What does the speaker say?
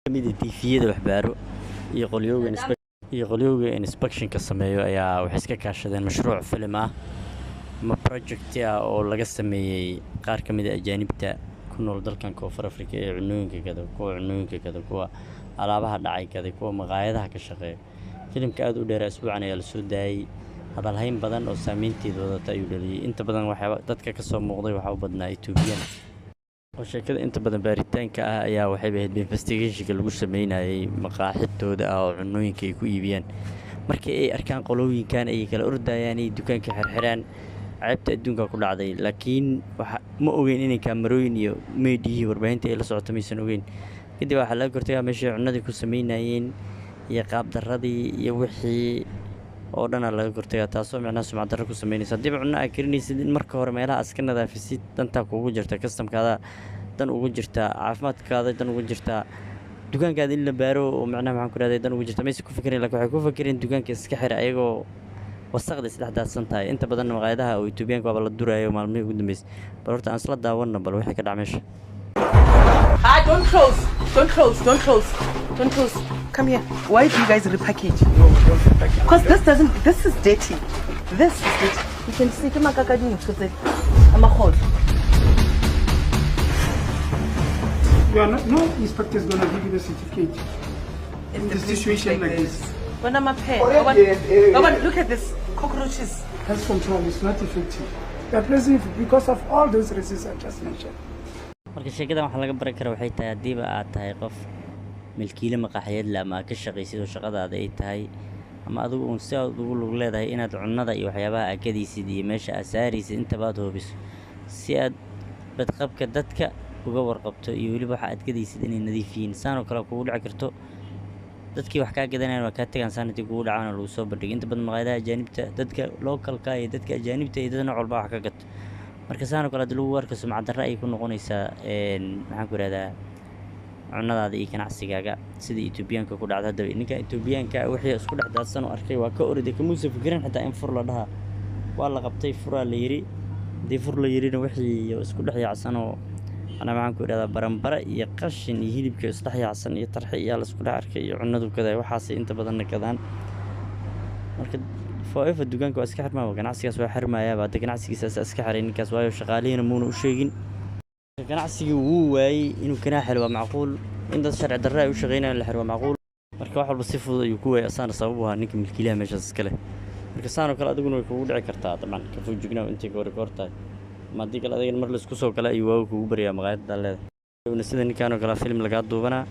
kamid ah tifiyada waxbaaro iyo qolyowga inspection ka sameeyo ayaa waxay iska kaashadeen mashruuc film ah ama project ah oo laga sameeyay qaar kamid ah ajaanibta ku nool dalkan Koonfur Afrika ee cunooyinka kada kuwa alaabaha dhacay kada kuwa maqaayadaha ka shaqeeya filimka aad u dheer asbuucan ayaa la soo daayay hadalhayn badan oo saameynteedu wadata ayuu dhaliyay inta badan waxa dadka ka soo muuqday waxa u badnaa Ethiopian oo sheekada inta badan baaritaanka ah ayaa waxay ahayd investigation lagu sameynayay maqaaxidooda oo cunooyinka ay ku iibiyaan markii ay arkaan qolooyinkan ay kala ordayaan ay dukaanka xirxiraan ceebta adduunka ku dhacday laakiin waxa ma ogeyn in kaamarooyin iyo meediyi warbaahinta ay la socoto maysan ogeyn kadib waxa laga gortay meeshii cunadii ku sameynayeen iyo qaab daradii iyo wixii oo dhan laga gortay taasoo macnaheedu sumcad darro ku sameynaysa dib cunno ay karinaysid in marka hore meelaha aska nadaafisid danta kugu jirta customkaada dan ugu jirta caafimaadkaada dan ugu jirta dukaankaada in la baaro oo macnaha waxaan ku raadayay dan ugu jirta maysan ku fikirin laakiin waxay ku fikireen dukaanka iska xir ayagoo wasaqda isdhaxdaadsan tahay inta badan maqaayadaha oo Itoobiyaanka waa la durayo maalmihii ugu dambeysay bal horta aan isla daawanno bal wixii ka dhacay meesha Don't close. Don't close. Don't close. Don't close. Come here. Why do you guys repackage? No, we don't repackage. Because this doesn't. This is dirty. This is dirty. You can see come I'm a hold. You are not, no inspector is going to give you the certificate in the situation like this. When I'm a pair. Look at this. Cockroaches. Pest control is not effective. They are placing it because of all those reasons I just mentioned. marka sheekadan waxa laga baran karo waxay tahay hadiiba aad tahay qof milkiile maqaaxiyad la ama ka shaqaysid oo shaqadaada ay tahay ama adigu uun si aad ugu lug leedahay inaad cunnada iyo waxyaabaha akadiisid iyo meesha aad saaraysid inta baad hubiso si aad badqabka dadka uga warqabto iyo weliba waxa aad kadaysid inay nadiif yihiin saan oo kale kugu dhici karto dadkii wax ka gadanayaan waa ka tagaan sanadii kugu dhacaan lagu soo bandhigay inta badan maqaayadaha ajaanibta dadka localka iyo dadka ajaanibta iyo dadna walba wax ka gato marka saan oo kale lagu warka sumcad darro ay ku noqonaysaa maxaan ku raadaa cunadaada iyo ganacsigaaga sida Itoobiyaanka ku dhacday hadda ninka Itoobiyaanka wixii isku dhaxdaadsan oo arkay waa ka orday kuma soo fikirin xitaa in fur la dhaha waa la qabtay furaa la yiri dii fur la yirina wixii isku dhaxyaacsan oo ana maxaan ku raadaa baranbara iyo qashin iyo hilibka isku dhaxyaacsan iyo tarxi iyo la isku dhaarkay iyo cunadu kada waxaas inta badan kadaan marka foofa dukaanka waa iska xirmaa ganacsigaas waa xirmayaa baad ganacsigiisa iska xiray ninkaas waayo shaqaaleena muuna u sheegin ganacsigu wuu waayay inuu kana xil waa macquul in dad sharci darro ay u shaqeynayaan la xiro waa macquul marka wax walba si fudud ayuu ku waayay asana sabab u ah ninka milkiilaha meeshaas iska leh marka saan oo kale adiguna way kugu dhici kartaa dabcan ka fujignaa intii ka hortaay ma hadii kale adigana mar la isku soo kala ayuu waagu kugu bariyaa maqaayadda leedahay sida ninkan oo kale film laga duubanaa